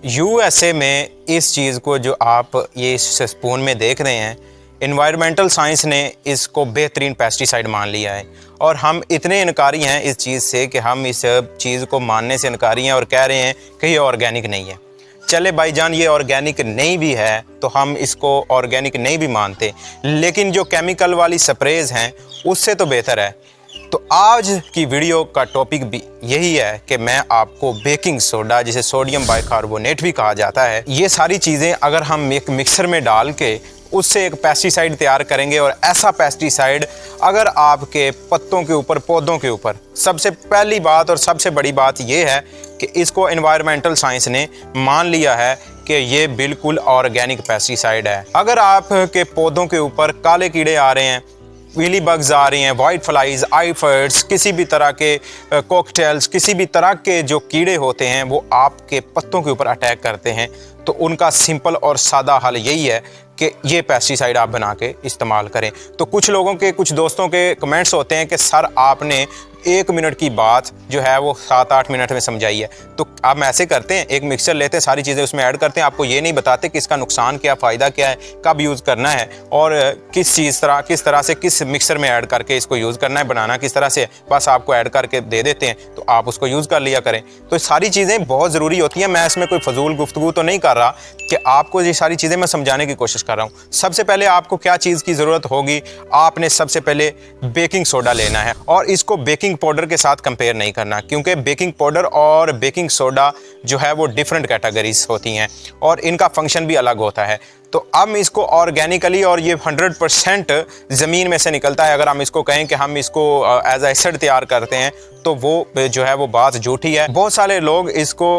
USA में इस चीज़ को जो आप ये इस स्पून में देख रहे हैं, इन्वायरमेंटल साइंस ने इसको बेहतरीन पेस्टिसाइड मान लिया है और हम इतने इनकारी हैं इस चीज़ से कि हम इस चीज़ को मानने से इनकारी हैं और कह रहे हैं कि ये ऑर्गेनिक नहीं है। चले भाईजान, ये ऑर्गेनिक नहीं भी है तो हम इसको ऑर्गेनिक नहीं भी मानते, लेकिन जो केमिकल वाली स्प्रेज हैं उससे तो बेहतर है। तो आज की वीडियो का टॉपिक भी यही है कि मैं आपको बेकिंग सोडा, जिसे सोडियम बाइकार्बोनेट भी कहा जाता है, ये सारी चीज़ें अगर हम एक मिक्सर में डाल के उससे एक पेस्टिसाइड तैयार करेंगे और ऐसा पेस्टिसाइड अगर आपके पत्तों के ऊपर, पौधों के ऊपर, सबसे पहली बात और सबसे बड़ी बात यह है कि इसको एनवायरमेंटल साइंस ने मान लिया है कि ये बिल्कुल ऑर्गेनिक पेस्टिसाइड है। अगर आपके पौधों के ऊपर काले कीड़े आ रहे हैं, मीली बग्स आ रही हैं, वाइट फ्लाइज, आइफर्ड्स, किसी भी तरह के कॉकटेल्स, किसी भी तरह के जो कीड़े होते हैं वो आपके पत्तों के ऊपर अटैक करते हैं, तो उनका सिंपल और सादा हल यही है कि ये पेस्टिसाइड आप बना के इस्तेमाल करें। तो कुछ लोगों के, कुछ दोस्तों के कमेंट्स होते हैं कि सर आपने 1 मिनट की बात जो है वो 7-8 मिनट में समझाई है। तो हम ऐसे करते हैं, एक मिक्सर लेते हैं, सारी चीज़ें उसमें ऐड करते हैं, आपको ये नहीं बताते कि इसका नुकसान क्या, फ़ायदा क्या है, कब यूज़ करना है और किस तरह से किस मिक्सर में ऐड करके इसको यूज़ करना है, बनाना किस तरह से, बस आपको ऐड करके दे देते हैं तो आप उसको यूज़ कर लिया करें। तो सारी चीज़ें बहुत ज़रूरी होती हैं। मैं इसमें कोई फजूल गुफ्तगू तो नहीं कर रहा कि आपको ये सारी चीज़ें मैं समझाने की कोशिश कर रहा हूँ। सबसे पहले आपको क्या चीज़ की ज़रूरत होगी, आपने सबसे पहले बेकिंग सोडा लेना है और इसको बेकिंग पाउडर के साथ कंपेयर नहीं करना, क्योंकि बेकिंग पाउडर और बेकिंग सोडा जो है वो डिफरेंट कैटेगरीज होती हैं और इनका फंक्शन भी अलग होता है। तो हम इसको ऑर्गेनिकली, और ये 100% ज़मीन में से निकलता है, अगर हम इसको कहें कि हम इसको एज एसिड तैयार करते हैं तो वो जो है वो बात झूठी है। बहुत सारे लोग इसको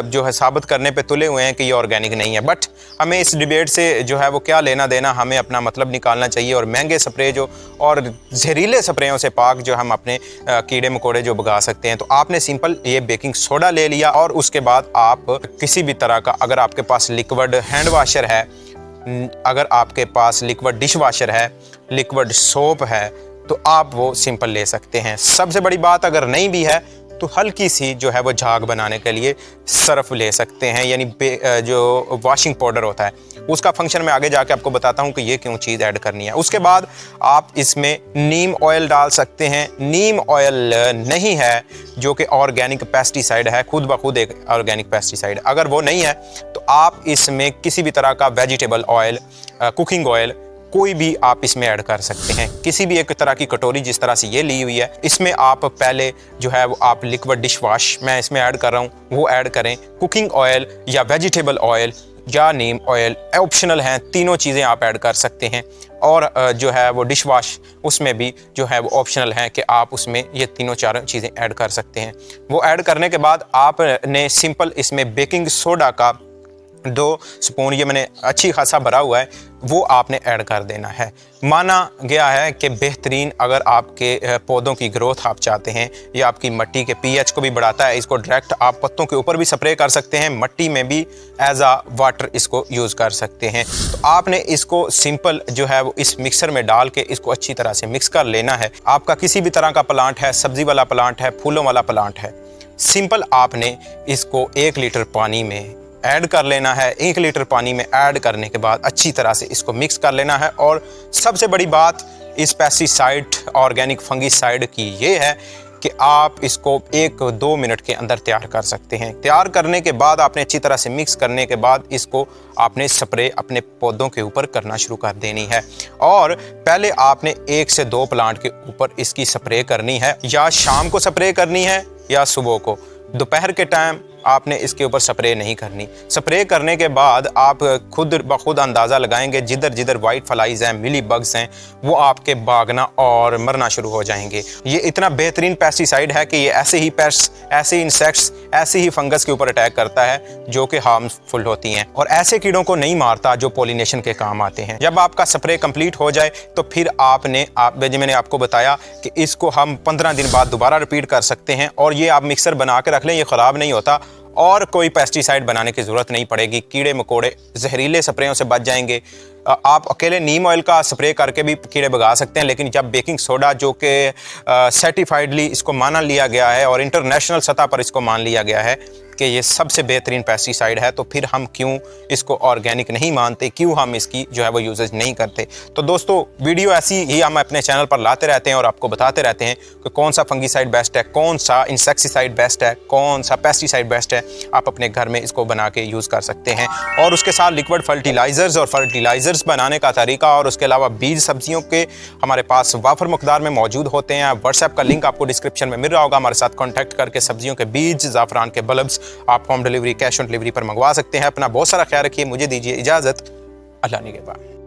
जो है साबित करने पे तुले हुए हैं कि ये ऑर्गेनिक नहीं है, बट हमें इस डिबेट से जो है वो क्या लेना देना, हमें अपना मतलब निकालना चाहिए और महंगे स्प्रे जो और जहरीले स्प्रेयों से पाक जो हम अपने कीड़े मकोड़े जो भगा सकते हैं। तो आपने सिंपल ये बेकिंग सोडा ले लिया और उसके बाद आप किसी भी तरह का, अगर आपके पास लिक्विड हैंड वाशर है, अगर आपके पास लिक्विड डिश वाशर है, लिक्विड सोप है, तो आप वो सिंपल ले सकते हैं। सबसे बड़ी बात, अगर नहीं भी है तो हल्की सी जो है वो झाग बनाने के लिए सर्फ ले सकते हैं, यानी जो वॉशिंग पाउडर होता है उसका फंक्शन मैं आगे जाके आपको बताता हूँ कि ये क्यों चीज़ ऐड करनी है। उसके बाद आप इसमें नीम ऑयल डाल सकते हैं। नीम ऑयल नहीं है जो कि ऑर्गेनिक पेस्टिसाइड है, खुद ब खुद एक ऑर्गेनिक पेस्टिसाइड। अगर वो नहीं है तो आप इसमें किसी भी तरह का वेजिटेबल ऑयल, कुकिंग ऑयल, कोई भी आप इसमें ऐड कर सकते हैं। किसी भी एक तरह की कटोरी जिस तरह से ये ली हुई है, इसमें आप पहले जो है वो आप लिक्विड डिश वाश मैं इसमें ऐड कर रहा हूँ वो ऐड करें। कुकिंग ऑयल या वेजिटेबल ऑयल या नीम ऑयल ऑप्शनल हैं, तीनों चीज़ें आप ऐड कर सकते हैं। और जो है वो डिश वाश, उसमें भी जो है वो ऑप्शनल है कि आप उसमें ये तीनों चारों चीज़ें ऐड कर सकते हैं। वो ऐड करने के बाद आपने सिंपल इसमें बेकिंग सोडा का 2 स्पून, ये मैंने अच्छी खासा भरा हुआ है, वो आपने ऐड कर देना है। माना गया है कि बेहतरीन, अगर आपके पौधों की ग्रोथ आप चाहते हैं, या आपकी मिट्टी के पीएच को भी बढ़ाता है, इसको डायरेक्ट आप पत्तों के ऊपर भी स्प्रे कर सकते हैं, मिट्टी में भी एज आ वाटर इसको यूज़ कर सकते हैं। तो आपने इसको सिंपल जो है वो इस मिक्सर में डाल के इसको अच्छी तरह से मिक्स कर लेना है। आपका किसी भी तरह का प्लांट है, सब्जी वाला प्लांट है, फूलों वाला प्लांट है, सिंपल आपने इसको 1 लीटर पानी में ऐड कर लेना है। 1 लीटर पानी में ऐड करने के बाद अच्छी तरह से इसको मिक्स कर लेना है। और सबसे बड़ी बात इस पेस्टिसाइड, ऑर्गेनिक फंगिसाइड की ये है कि आप इसको 1-2 मिनट के अंदर तैयार कर सकते हैं। तैयार करने के बाद आपने अच्छी तरह से मिक्स करने के बाद इसको आपने स्प्रे अपने पौधों के ऊपर करना शुरू कर देनी है। और पहले आपने 1 से 2 प्लांट के ऊपर इसकी स्प्रे करनी है, या शाम को स्प्रे करनी है या सुबह को। दोपहर के टाइम आपने इसके ऊपर स्प्रे नहीं करनी। स्प्रे करने के बाद आप खुद ब खुद अंदाज़ा लगाएंगे, जिधर जिधर वाइट फ्लाइज हैं, मिली बग्स हैं, वो आपके भागना और मरना शुरू हो जाएंगे। ये इतना बेहतरीन पेस्टिसाइड है कि ये ऐसे ही पेस्ट, ऐसे इंसेक्ट्स, ऐसे ही फंगस के ऊपर अटैक करता है जो कि हार्मफुल होती हैं, और ऐसे कीड़ों को नहीं मारता जो पॉलिनेशन के काम आते हैं। जब आपका स्प्रे कंप्लीट हो जाए तो फिर आपने मैंने आपको बताया कि इसको हम 15 दिन बाद दोबारा रिपीट कर सकते हैं। और ये आप मिक्सर बना के रख लें, ये ख़राब नहीं होता और कोई पेस्टिसाइड बनाने की ज़रूरत नहीं पड़ेगी। कीड़े मकोड़े जहरीले स्प्रेयों से बच जाएंगे। आप अकेले नीम ऑयल का स्प्रे करके भी कीड़े भगा सकते हैं, लेकिन जब बेकिंग सोडा जो कि सर्टिफाइडली इसको माना लिया गया है और इंटरनेशनल सतह पर इसको मान लिया गया है कि ये सबसे बेहतरीन पेस्टिसाइड है, तो फिर हम क्यों इसको ऑर्गेनिक नहीं मानते, क्यों हम इसकी जो है वो यूजेज नहीं करते। तो दोस्तों वीडियो ऐसी ही हम अपने चैनल पर लाते रहते हैं और आपको बताते रहते हैं कि कौन सा फंगीसाइड बेस्ट है, कौन सा इंसेक्टिसाइड बेस्ट है, कौन सा पेस्टिसाइड बेस्ट है। आप अपने घर में इसको बना के यूज़ कर सकते हैं। और उसके साथ लिक्विड फर्टिलाइज़र्स और फर्टिलाइज़र्स बनाने का तरीका और उसके अलावा बीज सब्जियों के हमारे पास वाफर मकदार में मौजूद होते हैं। व्हाट्सएप का लिंक आपको डिस्क्रिप्शन में मिल रहा होगा, हमारे साथ कॉन्टैक्ट करके सब्जियों के बीज, ज़ाफ़रान के बल्ब्स आप home delivery, cash on delivery पर मंगवा सकते हैं। अपना बहुत सारा ख्याल रखिए, मुझे दीजिए इजाज़त। अल्लाह निगहबान।